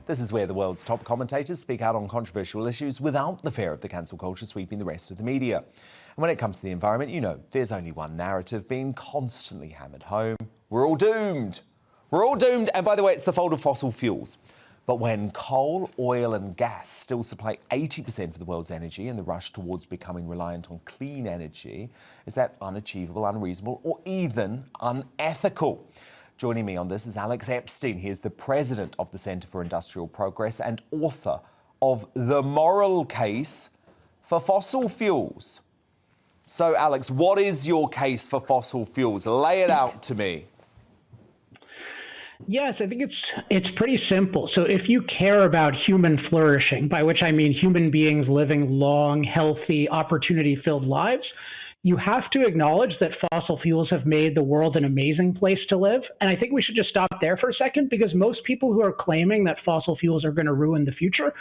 This is where the world's top commentators speak out on controversial issues without the fear of the cancel culture sweeping the rest of the media. And when it comes to the environment, you know, there's only one narrative being constantly hammered home. We're all doomed. We're all doomed. And by the way, it's the fault of fossil fuels. But when coal, oil and gas still supply 80% of the world's energy and the rush towards becoming reliant on clean energy, is that unachievable, unreasonable or even unethical? Joining me on this is Alex Epstein. He is the president of the Centre for Industrial Progress and author of The Moral Case for Fossil Fuels. So, Alex, what is your case for fossil fuels? Lay it out to me. Yes, I think it's pretty simple. So if you care about human flourishing, by which I mean human beings living long, healthy, opportunity-filled lives, you have to acknowledge that fossil fuels have made the world an amazing place to live. And I think we should just stop there for a second, because most people who are claiming that fossil fuels are going to ruin the future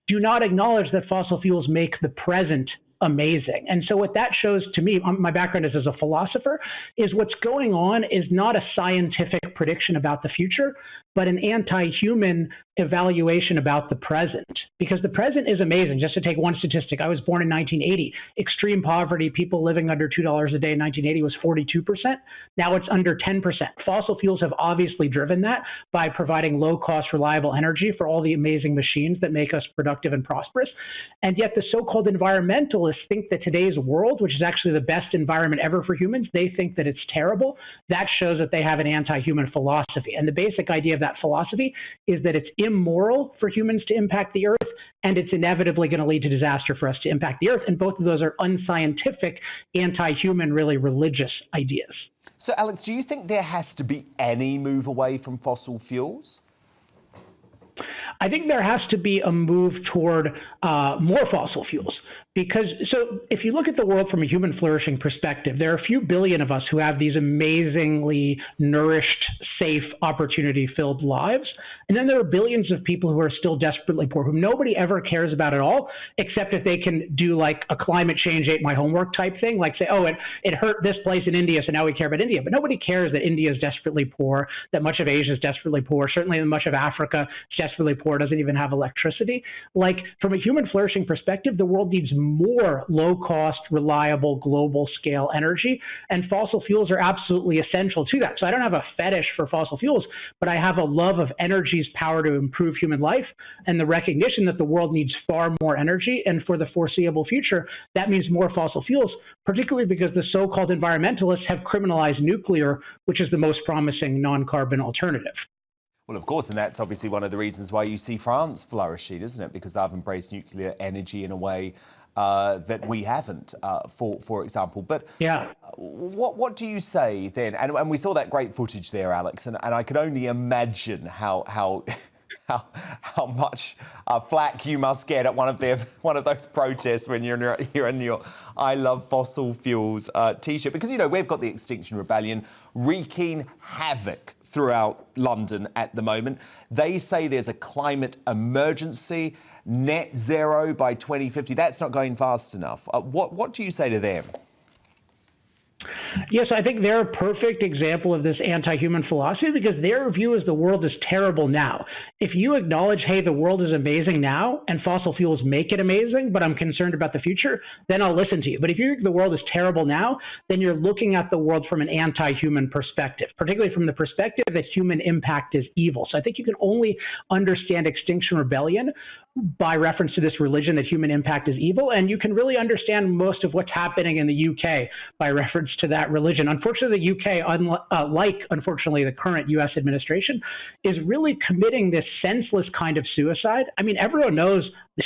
do not acknowledge that fossil fuels make the present amazing. And so what that shows to me, my background is as a philosopher, is what's going on is not a scientific prediction about the future, but an anti-human evaluation about the present. Because the present is amazing. Just to take one statistic, I was born in 1980. Extreme poverty, people living under $2 a day in 1980 was 42%. Now it's under 10%. Fossil fuels have obviously driven that by providing low-cost, reliable energy for all the amazing machines that make us productive and prosperous. And yet the so-called environmentalists think that today's world, which is actually the best environment ever for humans, they think that it's terrible. That shows that they have an anti-human philosophy. And the basic idea of that philosophy is that it's immoral for humans to impact the earth, and it's inevitably going to lead to disaster for us to impact the earth. And both of those are unscientific, anti-human, really religious ideas. So, Alex, do you think there has to be any move away from fossil fuels? I think there has to be a move toward more fossil fuels. Because, so if you look at the world from a human flourishing perspective, there are a few billion of us who have these amazingly nourished, safe, opportunity-filled lives. And then there are billions of people who are still desperately poor, whom nobody ever cares about at all, except if they can do like a climate change ate my homework type thing, like say, oh, it hurt this place in India, so now we care about India. But nobody cares that India is desperately poor, that much of Asia is desperately poor, certainly much of Africa is desperately poor, doesn't even have electricity. Like, from a human flourishing perspective, the world needs more low-cost, reliable, global-scale energy, and fossil fuels are absolutely essential to that. So I don't have a fetish for fossil fuels, but I have a love of energy's power to improve human life and the recognition that the world needs far more energy, and for the foreseeable future, that means more fossil fuels, particularly because the so-called environmentalists have criminalized nuclear, which is the most promising non-carbon alternative. Well, of course, and that's obviously one of the reasons why you see France flourishing, isn't it? Because they've embraced nuclear energy in a way that we haven't, for example. But yeah, what do you say then? And we saw that great footage there, Alex, and I could only imagine how much flack you must get at one of those protests when you're in your "I Love Fossil Fuels" T-shirt, because you know we've got the Extinction Rebellion wreaking havoc throughout London at the moment. They say there's a climate emergency, net zero by 2050. That's not going fast enough. What do you say to them? Yes, I think they're a perfect example of this anti-human philosophy, because their view is the world is terrible now. If you acknowledge, hey, the world is amazing now and fossil fuels make it amazing, but I'm concerned about the future, then I'll listen to you. But if you think the world is terrible now, then you're looking at the world from an anti-human perspective, particularly from the perspective that human impact is evil. So I think you can only understand Extinction Rebellion by reference to this religion that human impact is evil, and you can really understand most of what's happening in the UK by reference to that religion. Unfortunately, the UK, like unfortunately the current US administration, is really committing this senseless kind of suicide. I mean, everyone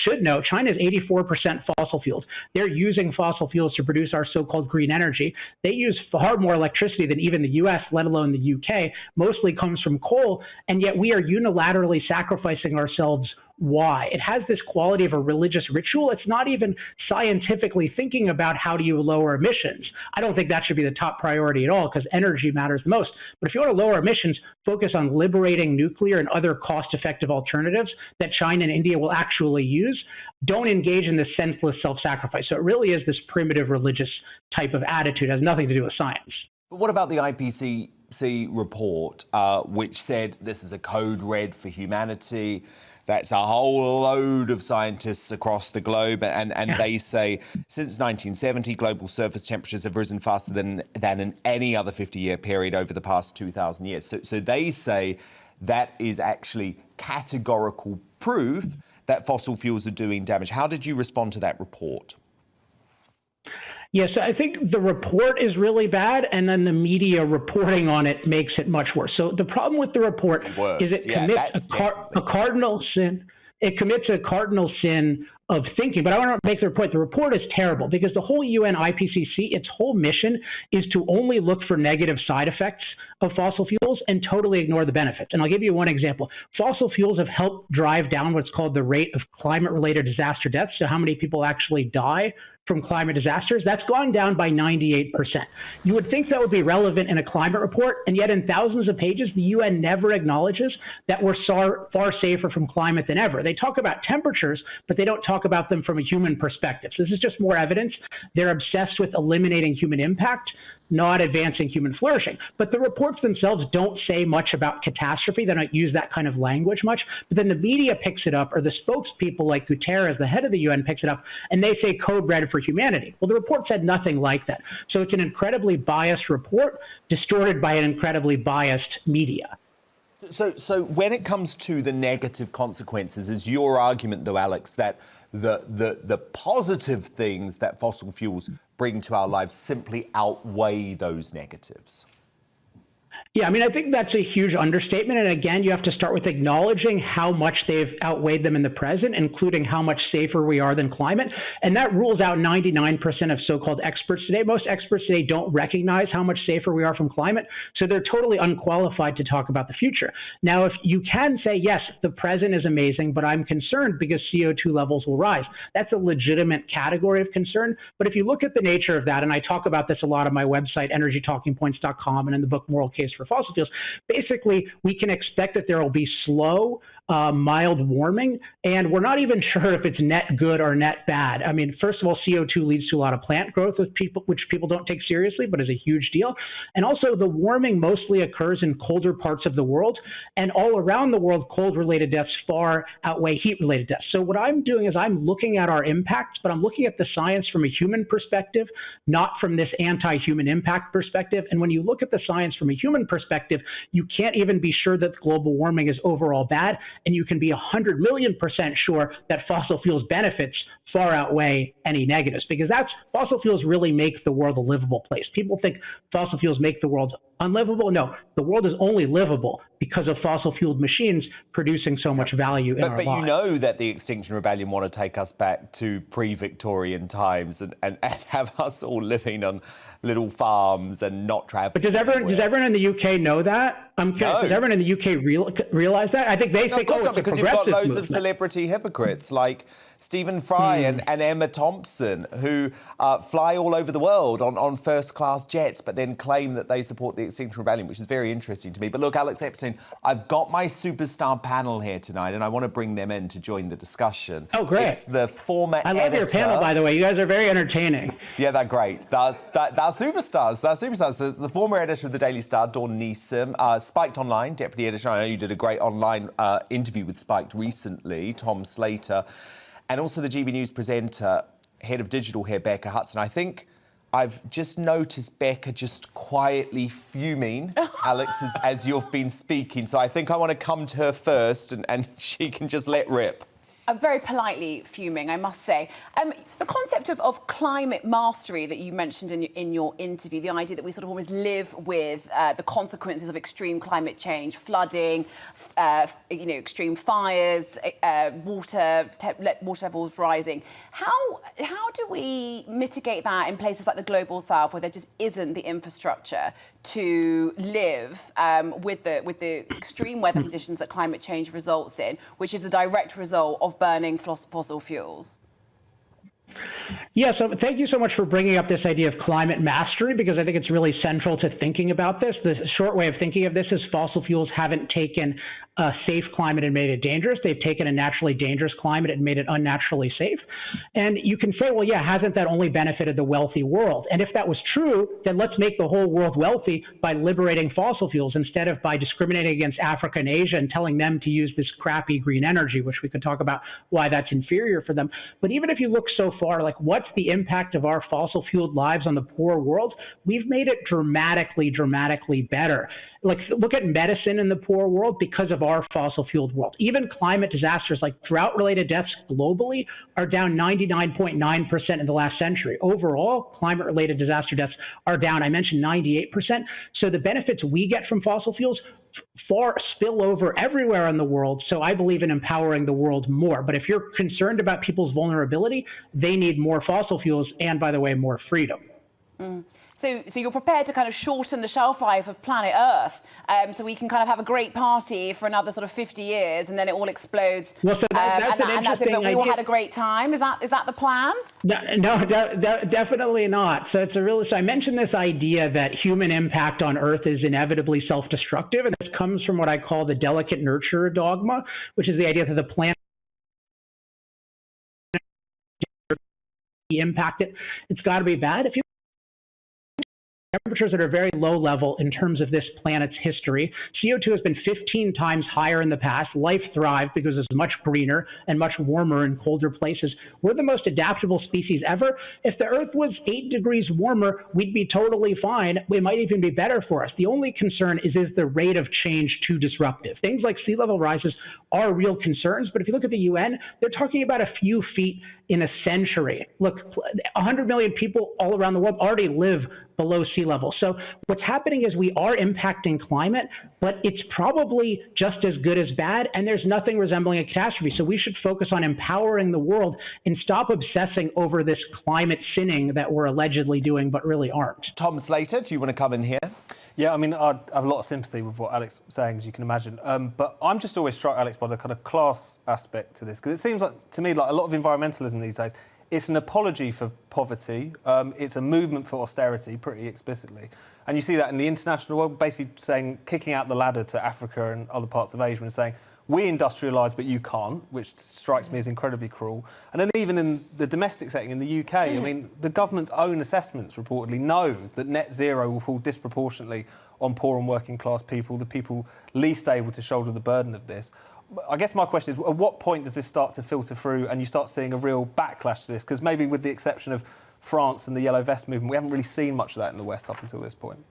should know, China is 84% fossil fuels. They're using fossil fuels to produce our so-called green energy. They use far more electricity than even the US, let alone the UK, mostly comes from coal, and yet we are unilaterally sacrificing ourselves. Why? It has this quality of a religious ritual. It's not even scientifically thinking about how do you lower emissions. I don't think that should be the top priority at all, because energy matters the most. But if you want to lower emissions, focus on liberating nuclear and other cost-effective alternatives that China and India will actually use. Don't engage in this senseless self-sacrifice. So it really is this primitive religious type of attitude. It has nothing to do with science. But what about the IPCC IPCC report, which said this is a code red for humanity. That's a whole load of scientists across the globe, and they say since 1970, global surface temperatures have risen faster than in any other 50-year period over the past 2,000 years. So they say that is actually categorical proof that fossil fuels are doing damage. How did you respond to that report? Yes, I think the report is really bad, and then the media reporting on it makes it much worse. So the problem with the report is it commits a cardinal sin. It commits a cardinal sin of thinking. But I want to make the report. The report is terrible because the whole UN IPCC, its whole mission is to only look for negative side effects of fossil fuels and totally ignore the benefits. And I'll give you one example. Fossil fuels have helped drive down what's called the rate of climate-related disaster deaths, so how many people actually die from climate disasters. That's gone down by 98%. You would think that would be relevant in a climate report, and yet in thousands of pages, the UN never acknowledges that we're far safer from climate than ever. They talk about temperatures, but they don't talk about them from a human perspective. So this is just more evidence. They're obsessed with eliminating human impact, not advancing human flourishing. But the reports themselves don't say much about catastrophe. They don't use that kind of language much. But then the media picks it up, or the spokespeople like Guterres, the head of the UN, picks it up, and they say code red for humanity. Well, the report said nothing like that. So it's an incredibly biased report, distorted by an incredibly biased media. So when it comes to the negative consequences, is your argument, though, Alex, that the positive things that fossil fuels bring to our lives simply outweigh those negatives? Yeah, I mean, I think that's a huge understatement. And again, you have to start with acknowledging how much they've outweighed them in the present, including how much safer we are than climate. And that rules out 99% of so-called experts today. Most experts today don't recognize how much safer we are from climate. So they're totally unqualified to talk about the future. Now, if you can say, yes, the present is amazing, but I'm concerned because CO2 levels will rise. That's a legitimate category of concern. But if you look at the nature of that, and I talk about this a lot on my website, energytalkingpoints.com, and in the book Moral Case for Fossil Fuels, basically we can expect that there will be slow, mild warming, and we're not even sure if it's net good or net bad. I mean, first of all, CO2 leads to a lot of plant growth which people don't take seriously, but is a huge deal. And also the warming mostly occurs in colder parts of the world, and all around the world, cold-related deaths far outweigh heat-related deaths. So what I'm doing is I'm looking at our impacts, but I'm looking at the science from a human perspective, not from this anti-human impact perspective. And when you look at the science from a human perspective, you can't even be sure that global warming is overall bad, and you can be 100 million% sure that fossil fuels benefits far outweigh any negatives, because fossil fuels really make the world a livable place. People think fossil fuels make the world unlivable. No, the world is only livable because of fossil-fueled machines producing so much value in our lives. But you know that the Extinction Rebellion want to take us back to pre-Victorian times and have us all living on little farms and not traveling. But does everyone in the UK know that? I'm curious, does everyone in the UK realize that? I think they think, of course not, because you've got loads of celebrity hypocrites like Stephen Fry and Emma Thompson, who fly all over the world on first-class jets, but then claim that they support the Extinction Rebellion, which is very interesting to me. But look, Alex Epstein, I've got my superstar panel here tonight, and I want to bring them in to join the discussion. Oh, great. It's the former editor. I love your panel, by the way. You guys are very entertaining. Yeah, they're great. They're superstars. They're superstars. So it's the former editor of the Daily Star, Dawn Neeson, Spiked Online, deputy editor. I know you did a great online interview with Spiked recently, Tom Slater, and also the GB News presenter, head of digital here, Becca Hudson. I think I've just noticed Becca just quietly fuming, Alex, as you've been speaking. So I think I want to come to her first and she can just let rip. I'm very politely fuming, I must say. So the concept of climate mastery that you mentioned in your interview, the idea that we sort of almost live with the consequences of extreme climate change, flooding, extreme fires, water levels rising. How do we mitigate that in places like the Global South, where there just isn't the infrastructure to live with the extreme weather conditions that climate change results in, which is the direct result of burning fossil fuels? Yeah, so thank you so much for bringing up this idea of climate mastery, because I think it's really central to thinking about this. The short way of thinking of this is fossil fuels haven't taken a safe climate and made it dangerous. They've taken a naturally dangerous climate and made it unnaturally safe. And you can say, well, yeah, hasn't that only benefited the wealthy world? And if that was true, then let's make the whole world wealthy by liberating fossil fuels instead of by discriminating against Africa and Asia and telling them to use this crappy green energy, which we could talk about why that's inferior for them. But even if you look so far, like what's the impact of our fossil fueled lives on the poor world? We've made it dramatically, dramatically better. Like, look at medicine in the poor world because of our fossil fueled world. Even climate disasters like drought-related deaths globally are down 99.9% in the last century. Overall, climate-related disaster deaths are down, I mentioned 98%. So the benefits we get from fossil fuels far spill over everywhere in the world. So I believe in empowering the world more. But if you're concerned about people's vulnerability, they need more fossil fuels and, by the way, more freedom. So you're prepared to kind of shorten the shelf life of planet Earth, so we can kind of have a great party for another sort of 50 years, and then it all explodes. Well, so that's it. But we all had a great time. Is that the plan? No, definitely not. So it's so I mentioned this idea that human impact on Earth is inevitably self-destructive, and this comes from what I call the delicate nurturer dogma, which is the idea that the planet impacted. It's got to be bad. If you temperatures that are very low level in terms of this planet's history. CO2 has been 15 times higher in the past. Life thrived because it's much greener and much warmer in colder places. We're the most adaptable species ever. If the Earth was 8 degrees warmer, we'd be totally fine. It might even be better for us. The only concern is the rate of change too disruptive? Things like sea level rises are real concerns, but if you look at the UN, they're talking about a few feet in a century. Look, 100 million people all around the world already live below sea level. So what's happening is we are impacting climate, but it's probably just as good as bad, and there's nothing resembling a catastrophe. So we should focus on empowering the world and stop obsessing over this climate sinning that we're allegedly doing, but really aren't. Tom Slater, do you want to come in here? Yeah, I mean, I have a lot of sympathy with what Alex was saying, as you can imagine. But I'm just always struck, Alex, by the kind of class aspect to this, because it seems like, to me, like a lot of environmentalism these days, it's an apology for poverty. It's a movement for austerity, pretty explicitly. And you see that in the international world, basically saying, kicking out the ladder to Africa and other parts of Asia and saying, we industrialise, but you can't, which strikes me as incredibly cruel. And then even in the domestic setting in the UK, I mean, the government's own assessments reportedly know that net zero will fall disproportionately on poor and working class people, the people least able to shoulder the burden of this. I guess my question is, at what point does this start to filter through and you start seeing a real backlash to this? Because maybe with the exception of France and the Yellow Vest movement, we haven't really seen much of that in the West up until this point.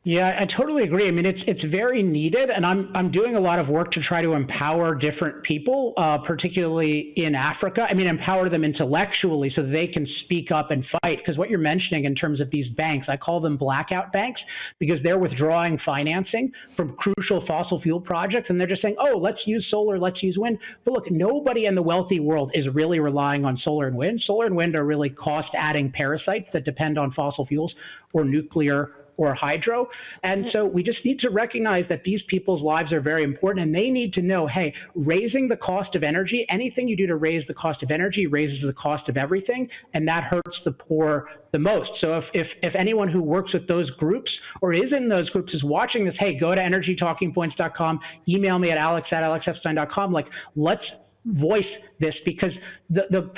Yeah, I totally agree. I mean, it's very needed, and I'm doing a lot of work to try to empower different people, particularly in Africa. I mean, empower them intellectually so they can speak up and fight. Because what you're mentioning in terms of these banks, I call them blackout banks because they're withdrawing financing from crucial fossil fuel projects, and they're just saying, oh, let's use solar, let's use wind. But look, nobody in the wealthy world is really relying on solar and wind. Solar and wind are really cost-adding parasites that depend on fossil fuels or nuclear or hydro. And so we just need to recognize that these people's lives are very important, and they need to know, hey, raising the cost of energy, anything you do to raise the cost of energy raises the cost of everything, and that hurts the poor the most. So if anyone who works with those groups or is in those groups is watching this, hey, go to energytalkingpoints.com, email me at alex@alexepstein.com, like, let's voice this, because the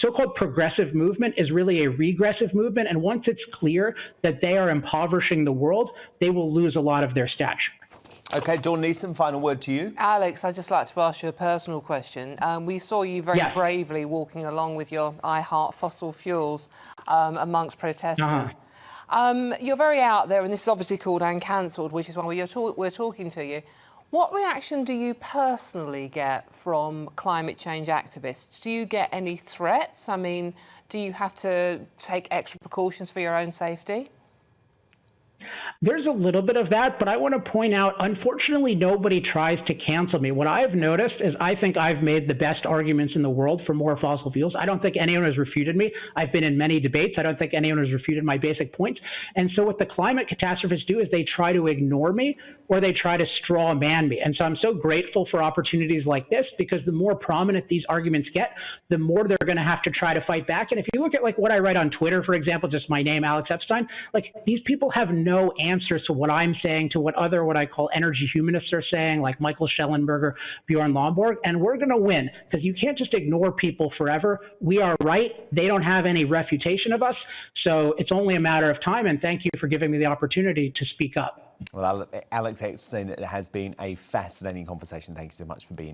so-called progressive movement is really a regressive movement, and once it's clear that they are impoverishing the world, they will lose a lot of their stature. OK, Dawn Neeson, final word to you. Alex, I'd just like to ask you a personal question. We saw you very bravely walking along with your I Heart Fossil Fuels amongst protesters. You're very out there, and this is obviously called Uncancelled, which is why we're talking to you. What reaction do you personally get from climate change activists? Do you get any threats? I mean, do you have to take extra precautions for your own safety? There's a little bit of that, but I want to point out, unfortunately, nobody tries to cancel me. What I've noticed is I think I've made the best arguments in the world for more fossil fuels. I don't think anyone has refuted me. I've been in many debates. I don't think anyone has refuted my basic points. And so what the climate catastrophists do is they try to ignore me or they try to straw man me. And so I'm so grateful for opportunities like this, because the more prominent these arguments get, the more they're going to have to try to fight back. And if you look at like what I write on Twitter, for example, just my name, Alex Epstein, like these people have no answers to what I'm saying, to what I call energy humanists are saying, like Michael Schellenberger, Bjorn Lomborg, and we're going to win, because you can't just ignore people forever. We are right. They don't have any refutation of us. So it's only a matter of time. And thank you for giving me the opportunity to speak up. Well, Alex Epstein, it has been a fascinating conversation. Thank you so much for being here.